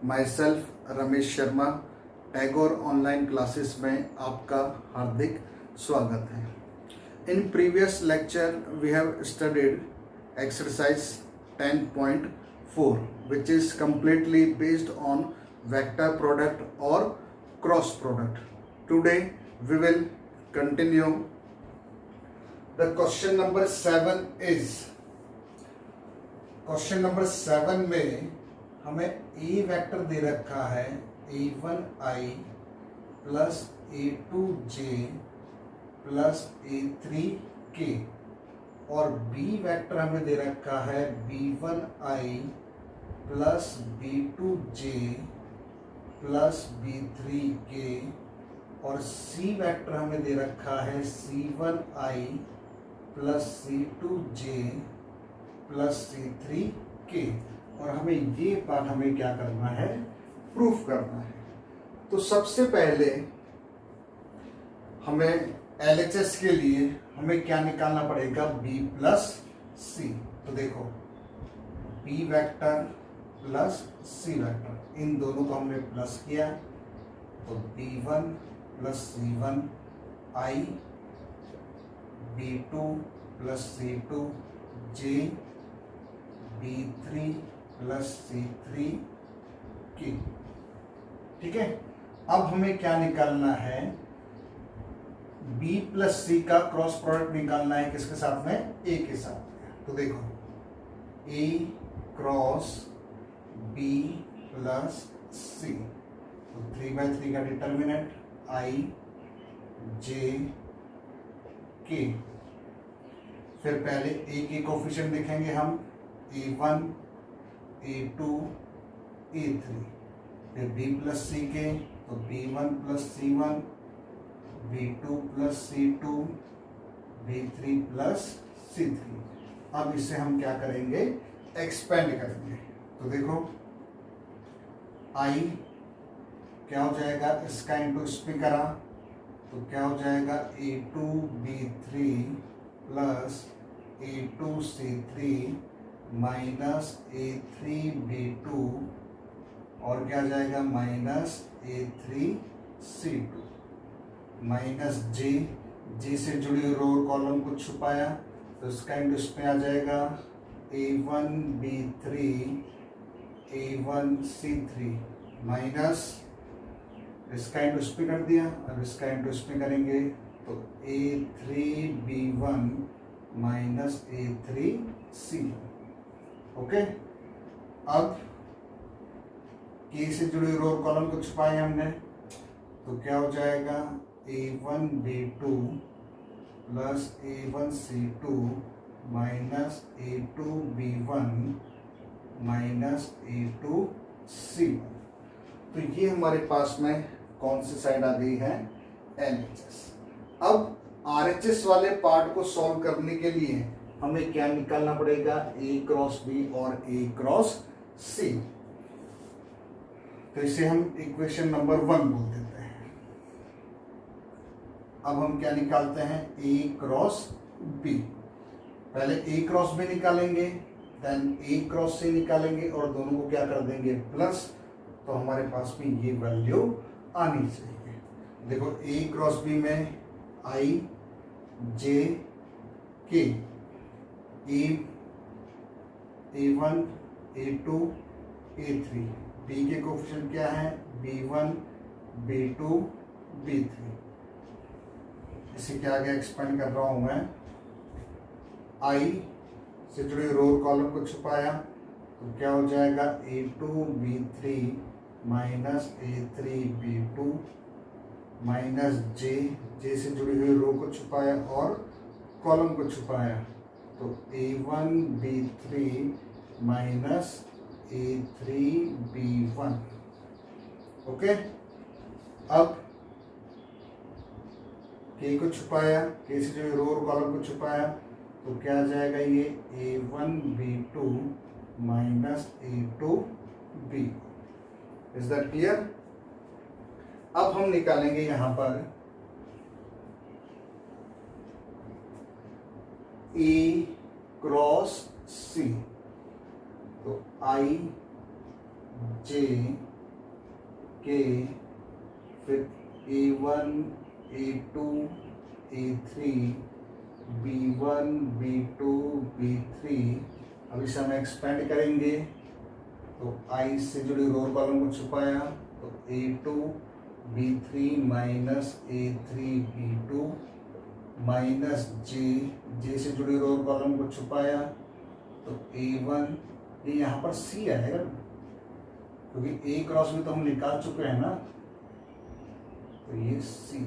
माई self Ramesh Sharma, Tagore online classes में आपका हार्दिक स्वागत है। In previous lecture we have studied exercise 10.4 which is completely based on vector product or cross product. Today we will continue. The question number 7 is, question number 7 में हमें ए vector दे रखा है a1i plus a2j plus a3k और B vector हमें दे रखा है b1i plus b2j plus b3k और सी वेक्टर हमें दे रखा है c1i plus c2j plus c3k और हमें ये पार्ट हमें क्या करना है, प्रूफ करना है। तो सबसे पहले हमें LHS के लिए हमें क्या निकालना पड़ेगा, b प्लस सी। तो देखो b vector plus C vector, इन दोनों को हमने प्लस किया तो b1 plus c1 i, b2 plus c2 j, b3 plus c3 k। ठीक है, अब हमें क्या निकालना है, b प्लस सी का क्रॉस प्रोडक्ट निकालना है किसके साथ में, a के साथ में। तो देखो a क्रॉस b प्लस सी, तो 3/3 का डिटर्मिनेंट i j k। फिर पहले a के कोफिशिएंट देखेंगे हम, a1 a2 a3, फिर b प्लस सी के तो b1 plus c1, b2 plus c2, b3 plus c3। अब इसे हम क्या करेंगे, एक्सपेंड करेंगे। तो देखो i क्या हो जाएगा, इसका इंटू इसमें करा तो क्या हो जाएगा, a2 b3 plus a2 c3 minus a3 b2 और क्या जाएगा, माइनस a3 c2 माइनस जे से जुड़ी हुई रो कॉलम को छुपाया तो इसका इंटू इसमें आ जाएगा a1 b3 a1 c3 minus इसका इंटू इसमें कर दिया, अब इसका इंटू इसमें करेंगे तो a3 b1 minus a3 c। Okay, अब के से जुड़ी रो कॉलम को छुपाए हमने तो क्या हो जाएगा, a1 b2 plus a1 c2 minus a2 b1 minus a2 c। तो ये हमारे पास में कौन सी साइड आ गई है, LHS। अब RHS वाले पार्ट को सॉल्व करने के लिए हमें क्या निकालना पड़ेगा, a क्रॉस b और a क्रॉस c। तो इसे हम इक्वेशन नंबर 1 बोल देते हैं। अब हम क्या निकालते हैं, a क्रॉस b। पहले a क्रॉस b निकालेंगे, देन a क्रॉस c निकालेंगे और दोनों को क्या कर देंगे, प्लस। तो हमारे पास में ये वैल्यू आनी चाहिए। देखो a क्रॉस b में i j k, a1 a2 a3, b के कोफिशिएंट क्या है, b1 b2 b3। इसे क्या आगे एक्सपेंड कर रहा हूं मैं, i से जुड़े रो कॉलम को छुपाया तो क्या हो जाएगा, a2 b3 minus a3 b2 minus जे से जुड़ी हुई रो को छुपाया और कॉलम को छुपाया तो a1 b3 minus a3 b1। Okay, अब k को छुपाया, k से जुड़ी रो और कॉलम को छुपाया तो क्या आ जाएगा, ये a1 b2 minus a2 b। Is that clear. अब हम निकालेंगे यहां पर a क्रॉस c, तो i j के, फिर A1 A2 A3 B1 B2 B3। अब इसे हम एक्सपेंड करेंगे तो I से जुड़ी रो कॉलम को छुपाया तो A2 B3 minus A3 B2 minus J से जुड़ी रो कॉलम को छुपाया तो A1, ये यहाँ पर C आएगा क्योंकि A क्रॉस में तो हम निकाल चुके हैं ना, तो ये C,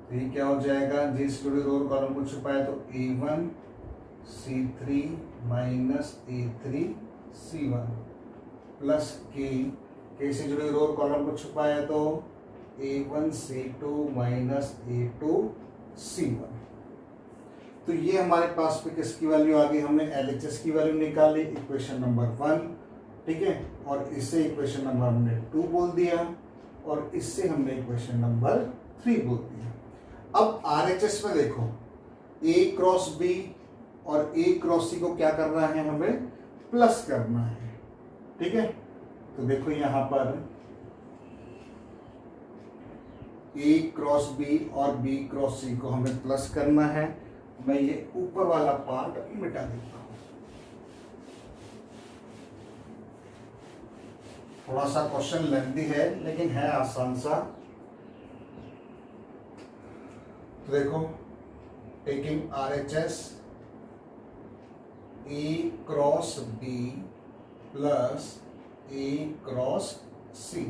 तो ये क्या हो जाएगा, J से जुड़ी रो कॉलम को छुपाया तो A1 C3 minus A3 C1 plus K से जुड़ी रो कॉलम को छुपाया तो A1 C2 minus A2 C1। तो ये हमारे पास पे किसकी वैल्यू आ गई, हमने LHS की वैल्यू निकाली इक्वेशन नंबर 1, ठीक है, और इससे इक्वेशन नंबर हमने 2 बोल दिया और इससे हमने इक्वेशन नंबर 3 बोल दिया। अब RHS में देखो A क्रॉस B और A क्रॉस C को क्या करना है, हमें प्लस करना है, ठीक है। तो देखो यहाँ पर A क्रॉस B और B क्रॉस C को हमें प्लस करना है। मैं ये ऊपर वाला पार्ट मिटा देता हूं। थोड़ा सा क्वेश्चन लेंथी है लेकिन है आसान सा। तो देखो, taking RHS A cross B plus A cross C,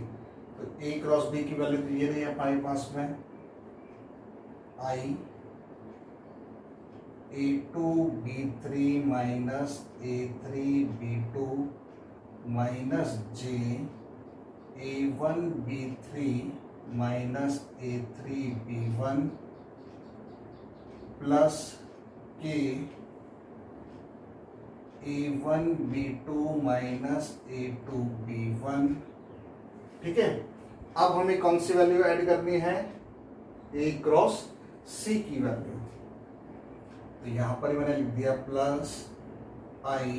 तो A क्रॉस B की वैल्यू तो ये रही हमारे पास में I A2 B3 minus A3 B2 minus J A1 B3 minus A3 B1 plus K A1 B2 minus A2 B1, ठीक है। अब हमें कौन सी वैल्यू ऐड करनी है, A क्रॉस C की वैल्यू। तो यहाँ पर मैंने लिख दिया plus I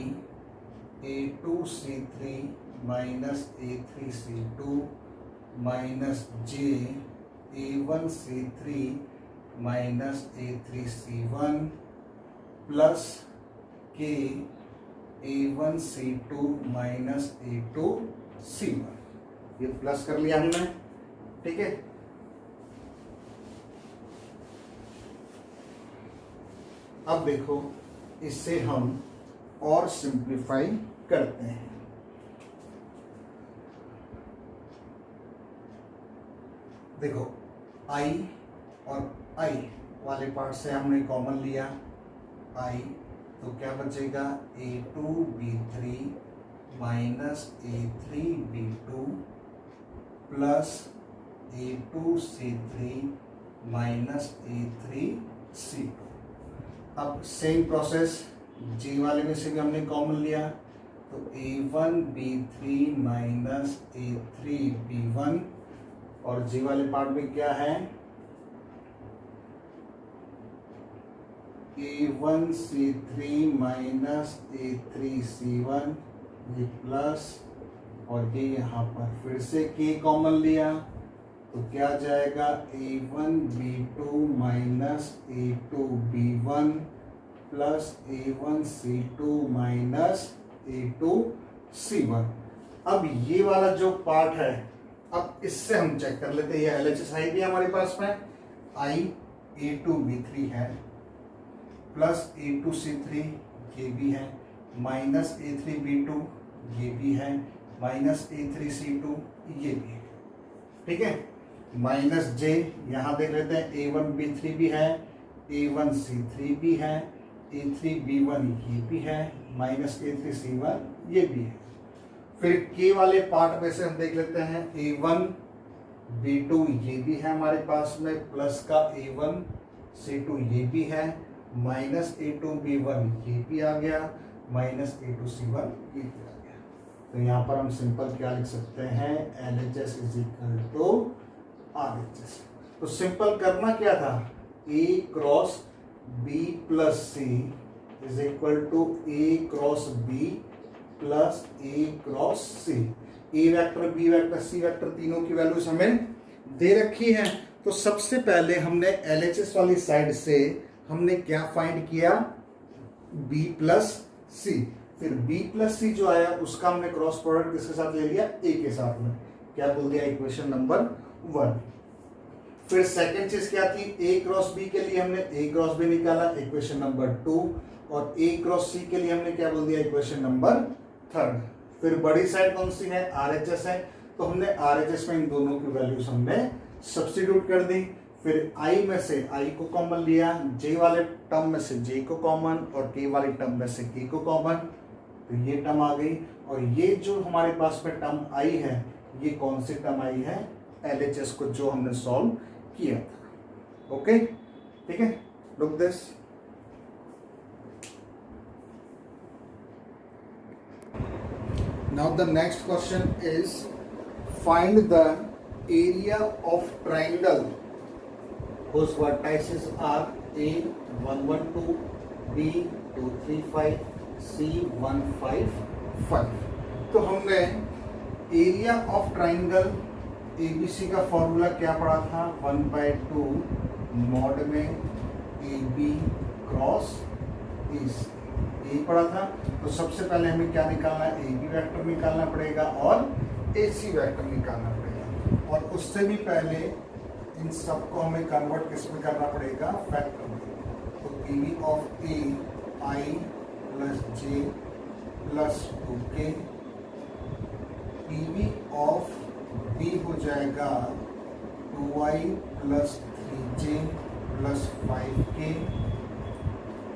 A2 C3 minus A3 C2 minus J A1 C3 minus A3 C1 plus K A1 C2 minus A2 C1। ये प्लस कर लिया हमने, ठीक है। अब देखो, इससे हम और सिंप्लीफाई करते हैं। देखो, I और I वाले पार्ट से हमने कॉमन लिया I, तो क्या बचेगा A2 B3 minus A3 B2 plus A2 C3 minus A3 C2। अब सेम प्रोसेस G वाले में से भी हमने कॉमन लिया तो A1 B3 minus A3 B1, और G वाले पार्ट में क्या है A1 C3 minus A3 C1, ये प्लस, और ये यहाँ पर फिर से K कॉमन लिया तो क्या जाएगा A1 B2 minus A2 B1 plus A1 C2 minus A2 C1। अब ये वाला जो पार्ट है, अब इससे हम चेक कर लेते हैं। ये LHS आई भी हमारे पास में I A2 B3 है प्लस A2 C3 ये भी है माइनस A3 B2 ये भी है माइनस A3 C2 ये भी है, ठीक है। माइनस J यहाँ देख लेते हैं A1 B3 भी है A1 C3 भी है A3 B1 ये भी है माइनस A3 C1 ये भी है। फिर K वाले पार्ट में से हम देख लेते हैं A1 B2 ये भी है हमारे पास में प्लस का A1 C2 ये भी है माइनस A2 B1 ये भी आ गया माइनस A2 C1 ये भी आ गया। तो यहाँ पर हम सिंपल क्या लिख सकते हैं, LHS is equal to RHS। तो सिंपल करना क्या था, A cross B plus C is equal to A cross B plus A cross C. A vector, B vector, C vector तीनों की वैल्यूज हमें दे रखी है। तो सबसे पहले हमने एलएचएस वाली साइड से हमने क्या फाइंड किया, बी प्लस सी। फिर बी प्लस सी जो आया उसका हमने क्रॉस प्रोडक्ट किसके साथ ले लिया, ए के साथ में। क्या बोल दिया, इक्वेशन नंबर 1। फिर सेकंड चीज क्या थी, ए क्रॉस बी के लिए हमने ए क्रॉस बी निकाला, इक्वेशन नंबर 2। और ए क्रॉस सी के लिए हमने क्या बोल दिया, इक्वेशन नंबर 3। फिर बड़ी साइड कौन सी है, आरएचएस है, तो हमने आरएचएस में इन दोनों की वैल्यूज हमने सब्स्टिट्यूट कर दी। फिर आई में से आई को कॉमन लिया, जे वाले टर्म में से जे को कॉमन और के वाली टर्म में से के को कॉमन, तो ये टर्म आ गई। और ये जो हमारे पास में टर्म आई है, ये कौन सी टर्म आई है, एलएचएस को जो हमने सॉल्व किया था। ओके, ठीक है, look this. Now the next question is find the area of triangle whose vertices are A 112, B 235, C 155। तो हमने एरिया ऑफ ट्राइंगल ABC का फॉर्मूला क्या पढ़ा था, 1/2 मॉड में AB क्रॉस AC, यही पढ़ा था। तो सबसे पहले हमें क्या निकालना है, AB वेक्टर निकालना पड़ेगा और AC वेक्टर निकालना पड़ेगा। और उससे भी पहले इन सबको हमें कन्वर्ट किस में करना पड़ेगा, फैक्टर में। तो PV of A i plus j plus 2k, PV of B हो जाएगा 2i plus 3j plus 5k,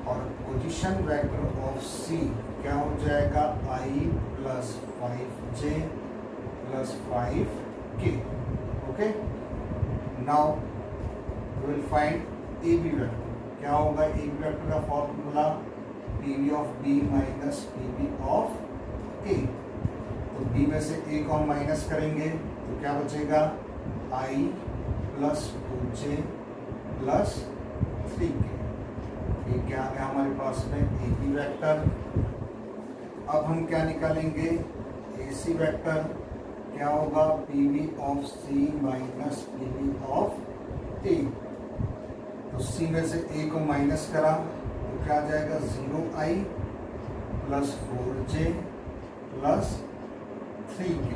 और पोजीशन वेक्टर ऑफ सी क्या हो जाएगा, i plus 5j plus 5k। Okay, now we will find A B vector. क्या होगा, A B vector का formula P V of B minus P V of A. तो B में से ए को हम माइनस करेंगे तो क्या बचेगा, आई प्लस 2j प्लस 3k। ये क्या आ गया हमारे पास में, ए बी वेक्टर। अब हम क्या निकालेंगे, ए सी वेक्टर। क्या होगा, P V of C minus P V of A. तो सी में से ए को माइनस करा तो क्या आ जाएगा, 0i plus 4j plus 3k।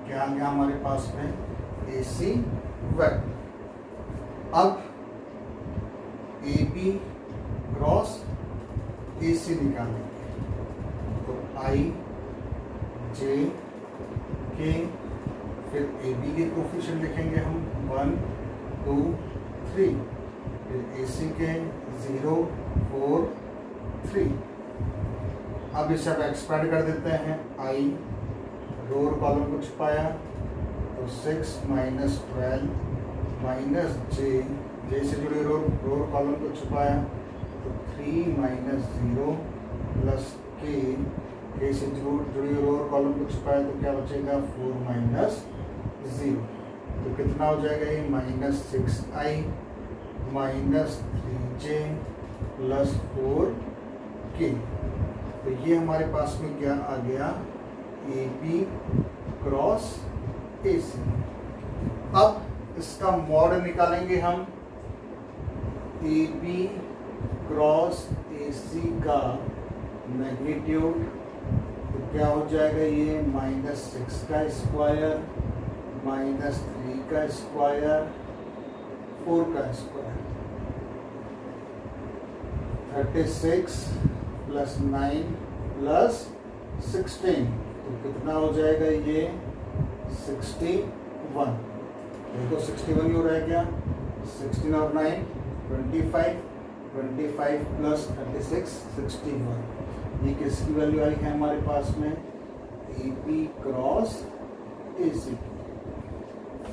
क्या आ गया हमारे पास में, ए सी वेक्टर। अब ए बी क्रॉस ए सी निकालेंगे, तो आई जे के, फिर ए बी के कोफिशिएंट लिखेंगे हम 1 2 3, फिर ए सी के 0 4 3। अब इसे अब एक्सपेंड कर देते हैं, आई रो और कॉलम को छुपाया तो 6 माइनस 12 माइनस जे से जुड़े रो और कॉलम को छुपाया तो 3 माइनस 0 प्लस के से जुड़ी रो और कॉलम को छुपाया तो क्या बचेगा, 4 माइनस 0। तो कितना हो जाएगा ये, minus 6i minus 3j plus 4k। तो ये हमारे पास में क्या आ गया, ए बी क्रॉस ए सी। अब इसका मॉड निकालेंगे हम, ए बी क्रॉस ए सी का मैग्नीट्यूड। तो क्या हो जाएगा ये, -6 का स्क्वायर माइनस 3 का स्क्वायर 4 का स्क्वायर, 36 प्लस 9 प्लस 16। तो कितना हो जाएगा ये, 61। देखो 61 क्यों रह गया, 16 और 9 25, 25 प्लस 36 61। ये किसकी वैल्यू आई है हमारे पास में, ए बी क्रॉस ए सी।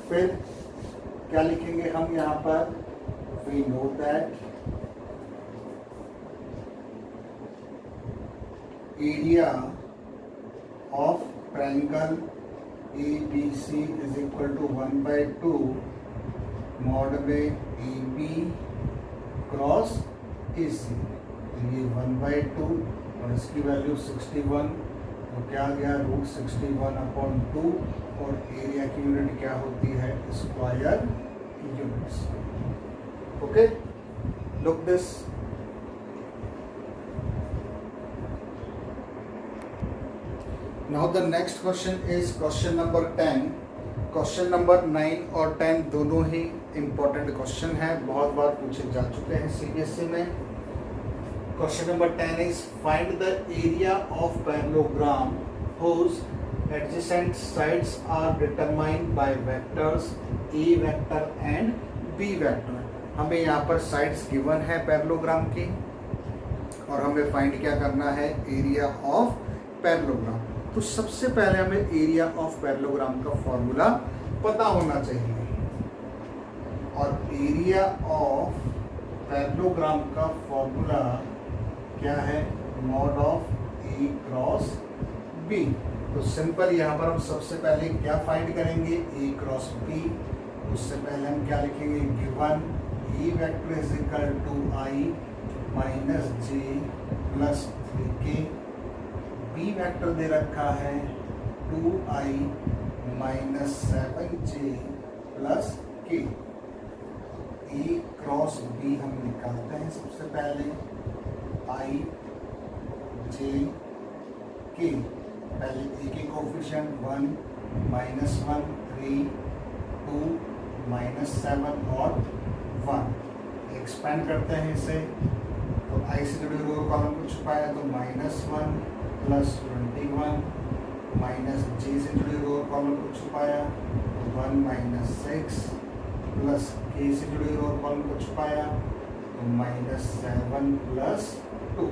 फिर क्या लिखेंगे हम यहाँ पर, we know that area of triangle A B C is equal to 1/2 mod में ए बी क्रॉस ए सी। ये 1/2 और इसकी वैल्यू 61, तो क्या आ गया √61/2 और एरिया की यूनिट क्या होती है square units. Okay, look this. Now the next question is question number 10। Question number 9 और 10 दोनों ही इंपॉर्टेंट क्वेश्चन है, बहुत बार पूछे जा चुके हैं सीबीएसई में। Question number 10 is find the area of parallelogram whose adjacent sides are determined by vectors a vector and b vector। हमें यहाँ पर साइड्स गिवन है पैरेललोग्राम की और हमें फाइंड क्या करना है एरिया ऑफ पैरेललोग्राम। तो सबसे पहले हमें एरिया ऑफ पैरेललोग्राम का फॉर्मूला पता होना चाहिए और एरिया ऑफ पैरेललोग्राम का फॉर्मूला क्या है mod of A cross B. तो सिंपल यहाँ पर हम सबसे पहले क्या फाइंड करेंगे ए क्रॉस बी। उससे पहले हम क्या लिखेंगे given A vector is equal to I minus J plus 3k। B vector दे रखा है 2i minus 7j plus k। A cross B हम निकालते हैं सबसे पहले i j k। पहले ए के कोफिशिएंट 1 -1 3 2 -7 और 1। एक्सपेंड करते हैं इसे तो आई से जुड़े रो कॉलम को छुपाया तो -1 प्लस 21 माइनस जे से जुड़े रो कॉलम को छुपाया तो 1 -6 प्लस के से जुड़े रो कॉलम को छुपाया तो -7 प्लस 2।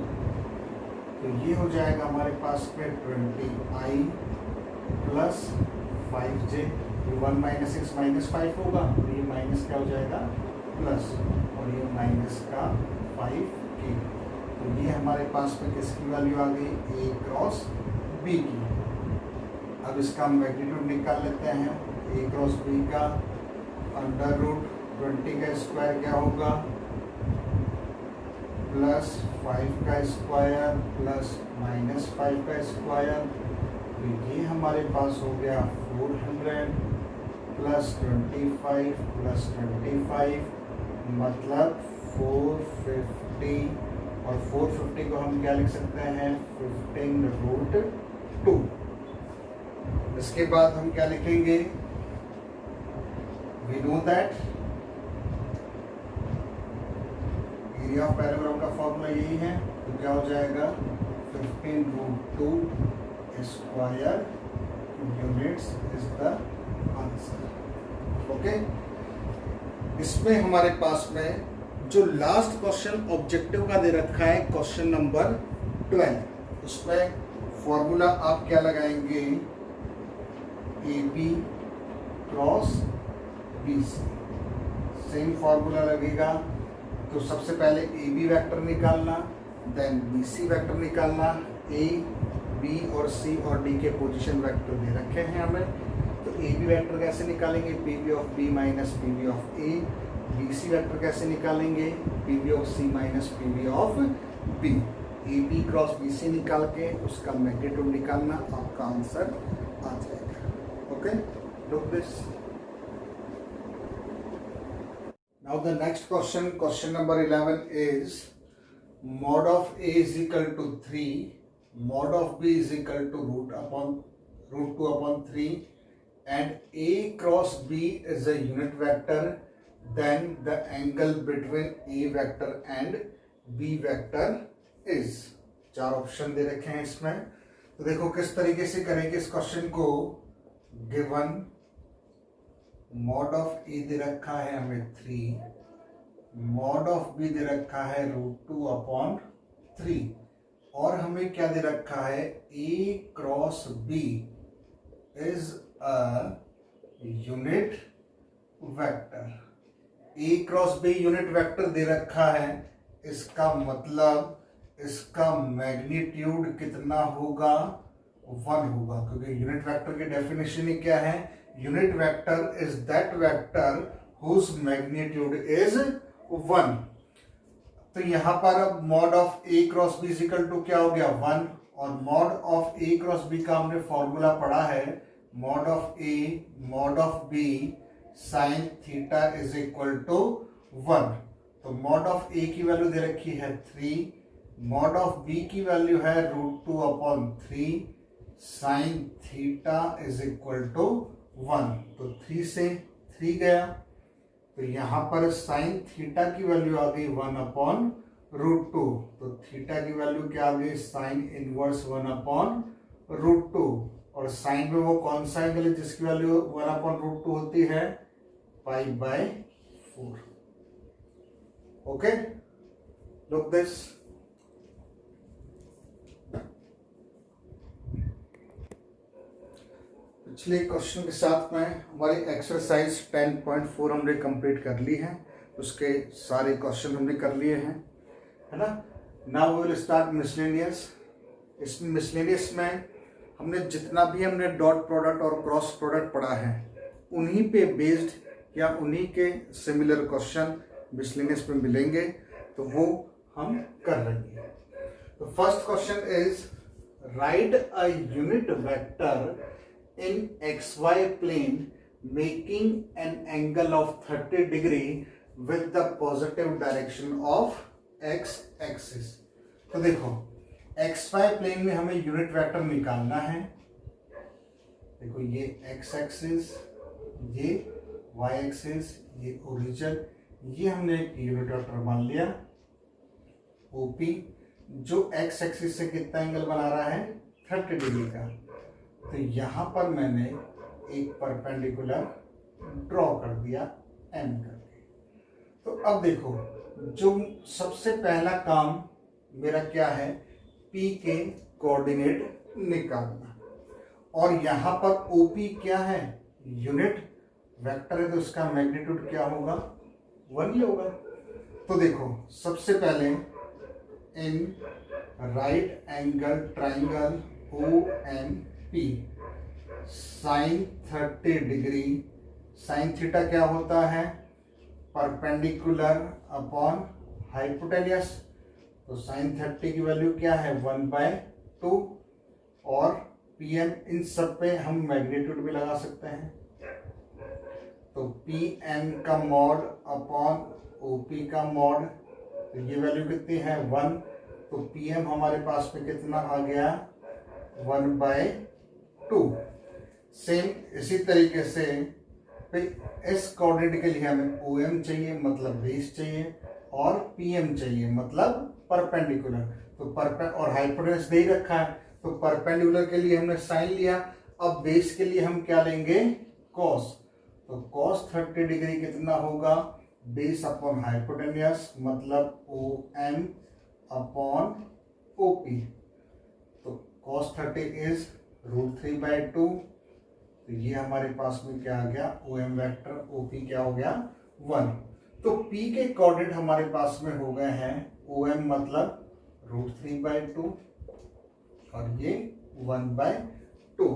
तो ये हो जाएगा हमारे पास में 20i प्लस 5j। 1 - 6 -5 होगा तो ये माइनस क्या हो जाएगा प्लस और ये माइनस का 5k। तो ये हमारे पास में किसकी वैल्यू आ गई ए क्रॉस बी की। अब इसका मैग्नीट्यूड निकाल लेते हैं ए क्रॉस बी का √20 का स्क्वायर क्या होगा प्लस 5 का स्क्वायर प्लस -5 का स्क्वायर। तो ये हमारे पास हो गया 400 प्लस 25 प्लस 25 मतलब 450 और 450 को हम क्या लिख सकते हैं 15√2। इसके बाद हम क्या लिखेंगे we know that area of parallelogram का फॉर्मूला यही है तो क्या हो जाएगा 15√2 square units is the answer. Okay, इसमें हमारे पास में जो लास्ट क्वेश्चन ऑब्जेक्टिव का दे रखा है क्वेश्चन नंबर 12 उसमें फॉर्मूला आप क्या लगाएंगे A B cross B C. Same formula लगेगा तो सबसे पहले ए बी वैक्टर निकालना देन बी सी वैक्टर निकालना। ए बी और सी और डी के पोजीशन वैक्टर दे रखे हैं हमें तो ए बी वैक्टर कैसे निकालेंगे P B of B minus P B of A. B C vector कैसे निकालेंगे P B of C minus P B of B. A B cross B C निकाल के उसका मैग्नीट्यूड निकालना आपका आंसर आ जाएगा। Okay, look this. Now the next question, question number 11 is mod of A is equal to 3, mod of B is equal to √2/3 and A cross B is a unit vector, then the angle between A vector and B vector is। चार option दे रखे हैं इसमें तो देखो किस तरीके से करेंगे इस क्वेश्चन को। गिवन मॉड ऑफ ए दे रखा है हमें 3, मॉड ऑफ बी दे रखा है √2/3 और हमें क्या दे रखा है A cross B is a unit vector. A cross B unit vector दे रखा है इसका मतलब इसका मैग्नीट्यूड कितना होगा 1 होगा क्योंकि यूनिट वेक्टर की डेफिनेशन ही क्या है unit vector is that vector whose magnitude is 1। तो यहां पर अब mod of A cross B equal to क्या हो गया 1 और mod of A cross B का हमने फॉर्मूला पढ़ा है, mod of A mod of B sine theta is equal to 1। तो मॉड ऑफ ए की वैल्यू दे रखी है 3, मॉड ऑफ बी की वैल्यू है √2/3, sine theta is equal to 1। तो 3 से 3 गया, तो यहां पर साइन थीटा की वैल्यू आ गई 1/√2। तो थीटा की वैल्यू क्या आ गई, साइन इनवर्स 1/√2। और साइन में वो कौन सा एंगल है जिसकी वैल्यू 1/√2 होती है, π/4। Okay, look this. पिछले क्वेश्चन के साथ में हमारी एक्सरसाइज 10.4 हमने कंप्लीट कर ली है, उसके सारे क्वेश्चन हमने कर लिए हैं, है ना। Now we will start miscellaneous. इस मिसलेनियस में हमने जितना भी हमने डॉट प्रोडक्ट और क्रॉस प्रोडक्ट पढ़ा है, उन्हीं पे बेस्ड या उन्हीं के सिमिलर क्वेश्चन मिसलेनियस में मिलेंगे, तो वो हम कर लेंगे। तो first question is right a unit vector in xy plane making an angle of 30 degree with the positive direction of x axis। तो देखो xy प्लेन में हमें यूनिट वेक्टर निकालना है। देखो ये x एक्सिस, ये y एक्सिस, ये ओरिजिन, ये हमने एक यूनिट वेक्टर मान लिया OP, जो x एक्सिस से कितना एंगल बना रहा है, 30 डिग्री का। तो यहां पर मैंने एक परपेंडिकुलर ड्रॉ कर दिया M करके। तो अब देखो, जो सबसे पहला काम मेरा क्या है, P के कोऑर्डिनेट निकालना, और यहां पर OP क्या है, यूनिट वेक्टर है, तो उसका मैग्नीट्यूड क्या होगा, 1 ही होगा। तो देखो सबसे पहले in right angle triangle OMP sine 30 degree, sine theta क्या होता है, परपेंडिकुलर अपॉन हाइपोटेन्यूस। तो साइन 30 की वैल्यू क्या है, 1/2, और PM इन सब पे हम मैग्नीट्यूड भी लगा सकते हैं। तो PM का मॉड अपॉन OP का मॉड, तो ये वैल्यू कितनी है, 1। तो PM हमारे पास में कितना आ गया, 1/2। सेम इसी तरीके से इस कोऑर्डिनेट के लिए हमें OM चाहिए, मतलब बेस चाहिए, और PM चाहिए, मतलब परपेंडिकुलर। तो और हाइपोटेन्यूस दे ही रखा है, तो परपेंडिकुलर के लिए हमने साइन लिया। अब बेस के लिए हम क्या लेंगे, कॉस। तो कॉस 30 डिग्री कितना होगा, बेस अपॉन हाइपोटेन्यूस, मतलब OM अपॉन OP। तो cos 30 इज √3/2। तो ये हमारे पास में क्या आ गया, OM वेक्टर, OP क्या हो गया, 1। तो P के कोऑर्डिनेट हमारे पास में हो गए हैं, OM मतलब √3/2 और ये 1/2।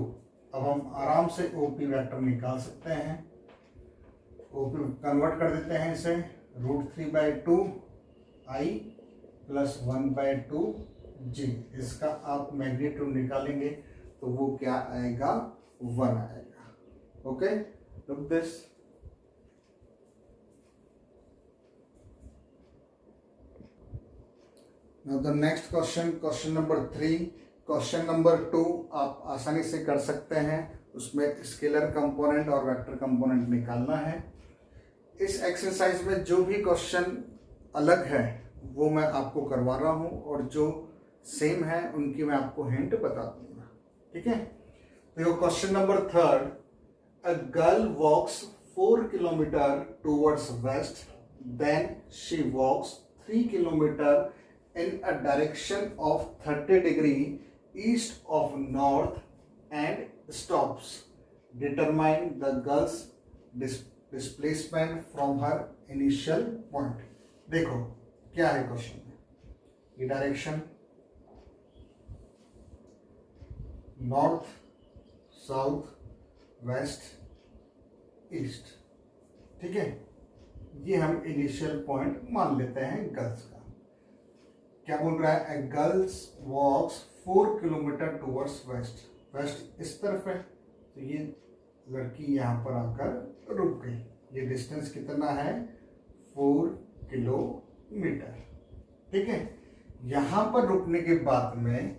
अब हम आराम से OP वेक्टर निकाल सकते हैं। OP कन्वर्ट कर देते हैं इसे, √3/2 I + 1/2 G। इसका आप मैग्नीट्यूड निकालेंगे तो वो क्या आएगा, 1 आएगा। Okay, look this. Now the next question, question number 3। Question number 2 आप आसानी से कर सकते हैं, उसमें स्केलर कंपोनेंट और वेक्टर कंपोनेंट निकालना है। इस एक्सरसाइज में जो भी क्वेश्चन अलग है वो मैं आपको करवा रहा हूं, और जो सेम है उनकी मैं आपको हिंट बता दूंगा, ठीक है। तो question number 3, a girl walks 4 kilometre towards west, then she walks 3 kilometre in a direction of 30 degree east of north and stops. Determine the girl's displacement from her initial point. देखो क्या है question में, ये direction north, south, west, east, ठीक है। ये हम initial point मान लेते हैं गर्ल्स का। क्या बोल रहा है, ए गर्ल्स वॉक्स 4 किलोमीटर टूवर्ड्स वेस्ट, वेस्ट इस तरफ है, तो ये लड़की यहाँ पर आकर रुक गई। ये डिस्टेंस कितना है 4 किलोमीटर, ठीक है। यहाँ पर रुकने के बाद में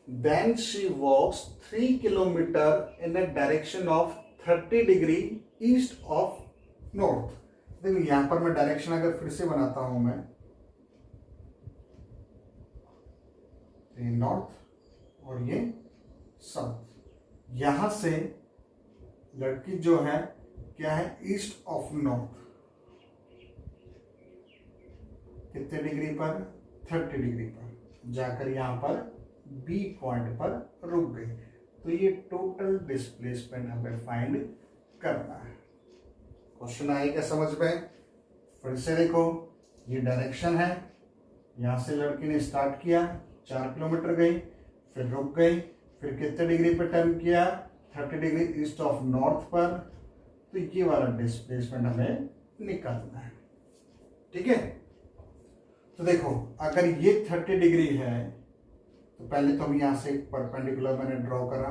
then she walks 3 kilometre in a direction of 30 degree east of north. देखो यहाँ पर मैं डायरेक्शन अगर फिर से बनाता हूं मैं, ये नॉर्थ और ये साउथ। यहां से लड़की जो है क्या है ईस्ट ऑफ नॉर्थ, कितने डिग्री पर 30 डिग्री पर जाकर यहां पर बी पॉइंट पर रुक गई। तो ये टोटल डिस्प्लेसमेंट हमें फाइंड करना है। क्वेश्चन आएगा समझ में? फिर से देखो, ये डायरेक्शन है, यहां से लड़की ने स्टार्ट किया, 4 किलोमीटर गई, फिर रुक गई, फिर कितने डिग्री पर टर्न किया 30 डिग्री ईस्ट ऑफ नॉर्थ पर। तो ये वाला डिस्प्लेसमेंट हमें निकालना है, ठीक है। तो देखो अगर ये 30 डिग्री है तो पहले तो हम यहां से परपेंडिकुलर मैंने ड्रॉ करा,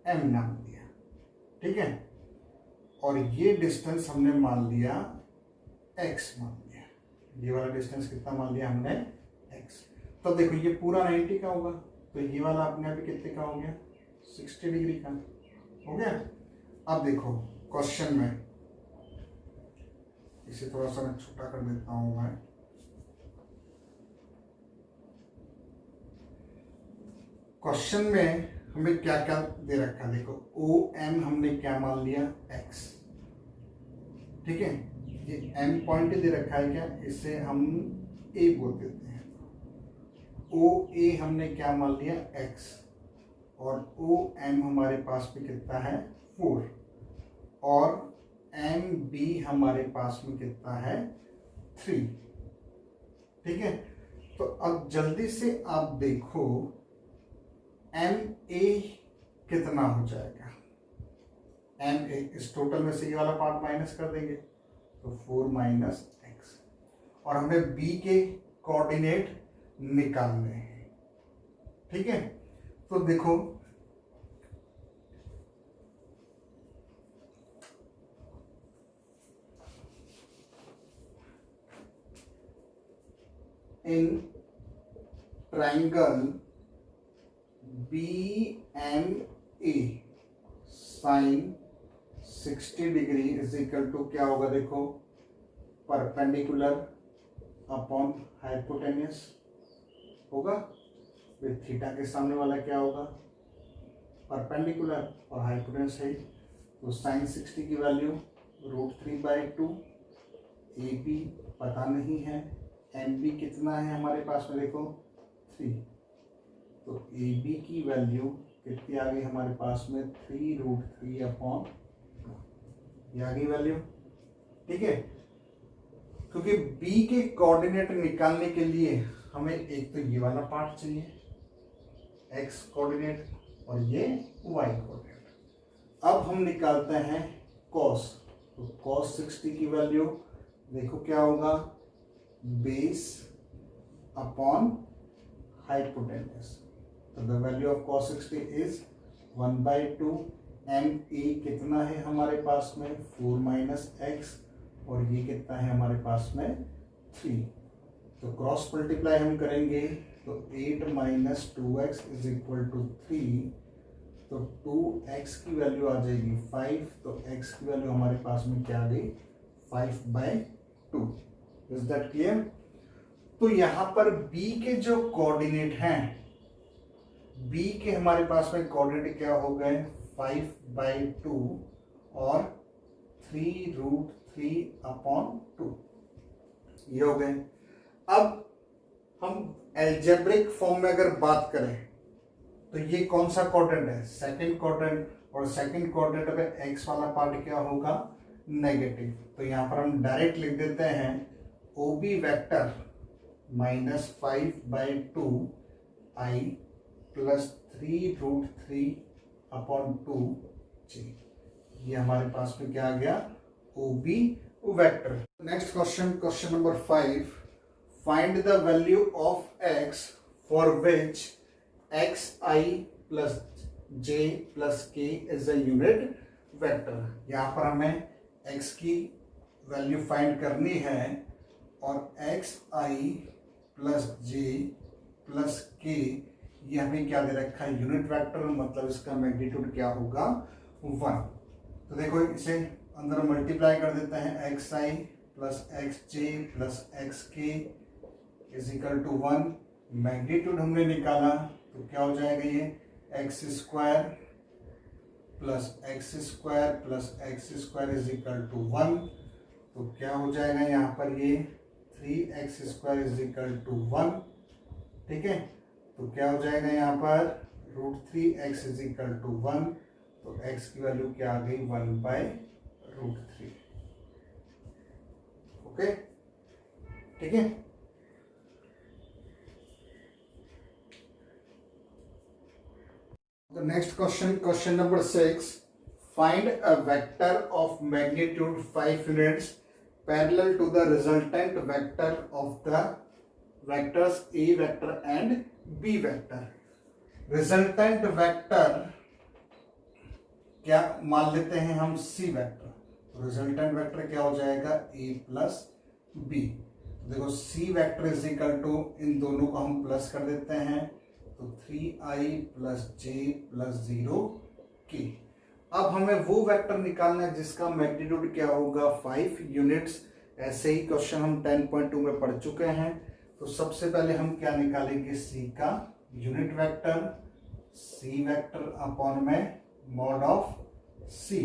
एम नाम दिया, ठीक है। और ये डिस्टेंस हमने मान लिया एक्स मान लिया, ये वाला डिस्टेंस कितना मान लिया हमने एक्स। तो देखो ये पूरा 90 का होगा, तो ये वाला अपने आप कितने का हो गया 60 डिग्री का हो गया। अब देखो क्वेश्चन में, इसे थोड़ा सा मैं छोटा कर देता हूं मैं, क्वेश्चन में हमें क्या क्या दे रखा है। देखो ओ एम हमने क्या मान लिया एक्स, ठीक है। ये एम पॉइंट दे रखा है क्या, इसे हम ए बोल देते हैं। ओ ए हमने क्या मान लिया एक्स, और ओ एम हमारे पास में कितना है 4, और एम बी हमारे पास में कितना है 3, ठीक है। तो अब जल्दी से आप देखो एम ए कितना हो जाएगा। एम ए इस टोटल में से ये वाला पार्ट माइनस कर देंगे, तो 4 माइनस एक्स, और हमें बी के कोऑर्डिनेट निकालने हैं, ठीक है। तो देखो in triangle BMA sine 60 degree is equal to क्या होगा, देखो परपेंडिकुलर अपॉन हाइपोटेन्यूस होगा, फिर थीटा के सामने वाला क्या होगा परपेंडिकुलर और हाइपोटेन्यूस है, तो साइन 60 की वैल्यू √3/2। ए बी पता नहीं है, एम बी कितना है हमारे पास में देखो 3, तो ए बी की वैल्यू कितनी आ गई हमारे पास में 3√3/2, ये आ गई वैल्यू, ठीक है। क्योंकि बी के कोऑर्डिनेट निकालने के लिए हमें एक तो ये वाला पार्ट चाहिए एक्स कोऑर्डिनेट और ये वाई कोऑर्डिनेट। अब हम निकालते हैं कॉस, तो कॉस 60 की वैल्यू देखो क्या होगा बेस अपॉन हाइपोटेन्यूस, तो the value of cos 60 is 1/2। M A कितना है हमारे पास में 4 माइनस एक्स, और ये कितना है हमारे पास में 3, तो क्रॉस मल्टीप्लाई हम करेंगे तो 8 minus 2x is equal to 3, तो 2x की वैल्यू आ जाएगी 5, तो x की वैल्यू हमारे पास में क्या आ गई 5/2। Is that clear? तो यहां पर b के जो कोऑर्डिनेट हैं, b के हमारे पास में कोऑर्डिनेट क्या हो गए 5/2 और 3√3/2 ये हो गए। अब हम एल्जेब्रिक फॉर्म में अगर बात करें तो ये कौन सा क्वाड्रेंट है सेकंड क्वाड्रेंट, और सेकंड क्वाड्रेंट में एक्स वाला पार्ट क्या होगा नेगेटिव, तो यहां पर हम डायरेक्ट लिख देते हैं OB vector -5/2 I plus 3√3/2 J, ये हमारे पास में क्या आ गया OB vector. Next question, question number 5, find the value of x for which x i plus j plus के इज अ यूनिट वेक्टर। यहाँ पर हमें x की वैल्यू फाइंड करनी है और x i plus j plus के ये हमें क्या दे रखा है, यूनिट वेक्टर, मतलब इसका मैग्नीट्यूड क्या होगा, 1। तो देखो इसे अंदर मल्टीप्लाई कर देते हैं, X i plus X j plus X k is equal to 1। Magnitude हमने निकाला तो क्या हो जाएगा, ये X square plus X square is equal to 1। तो क्या हो जाएगा यहाँ पर, ये 3x square is equal to 1। ठीक है, तो क्या हो जाएगा यहाँ पर, √3x इज इक्वल टू 1। तो x की वैल्यू क्या आ गई, 1/√3। ओके, ठीक है। The next question number 6. Find a vector of magnitude 5 units parallel to the resultant vector of the vectors A vector and B vector. Resultant vector क्या मान लेते हैं हम, C vector। तो resultant vector क्या हो जाएगा, A प्लस B। देखो C vector is equal to, इन दोनों को हम प्लस कर देते हैं, तो 3i प्लस जे प्लस 0k। अब हमें वो वेक्टर निकालना है जिसका मैग्नीट्यूड क्या होगा, 5 यूनिट्स। ऐसे ही क्वेश्चन हम 10.2 में पढ़ चुके हैं। तो सबसे पहले हम क्या निकालेंगे, सी का unit vector, C vector upon में मॉड ऑफ सी।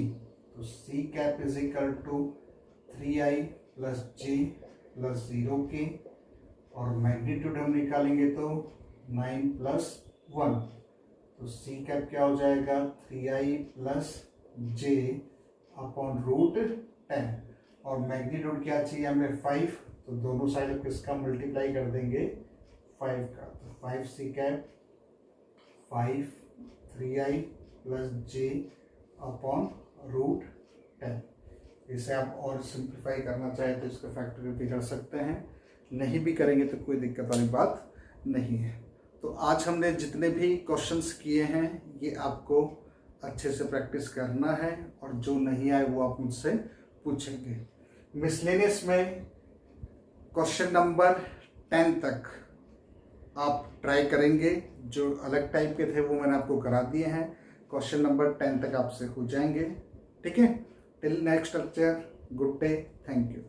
तो C cap is equal to 3i plus j प्लस 0k और मैग्नीट्यूड हम निकालेंगे तो 9 प्लस 1। तो सी कैप क्या हो जाएगा, 3i प्लस जे अपॉन √10 और मैग्नीट्यूड क्या चाहिए हमें, 5। तो दोनों साइड किसका मल्टीप्लाई कर देंगे, 5 का। तो 5 C cap 5 3i plus j upon √10। इसे आप और सिंप्लीफाई करना चाहे तो इसका फैक्टर भी कर सकते हैं, नहीं भी करेंगे तो कोई दिक्कत वाली बात नहीं है। तो आज हमने जितने भी क्वेश्चंस किए हैं ये आपको अच्छे से प्रैक्टिस करना है और जो नहीं आए वो आप मुझसे पूछेंगे। मिसलेनियस में क्वेश्चन नंबर 10 तक आप ट्राई करेंगे, जो अलग टाइप के थे वो मैंने आपको करा दिए हैं। क्वेश्चन नंबर 10 तक आपसे हो जाएंगे। ठीक है, till next lecture, good day, thank you.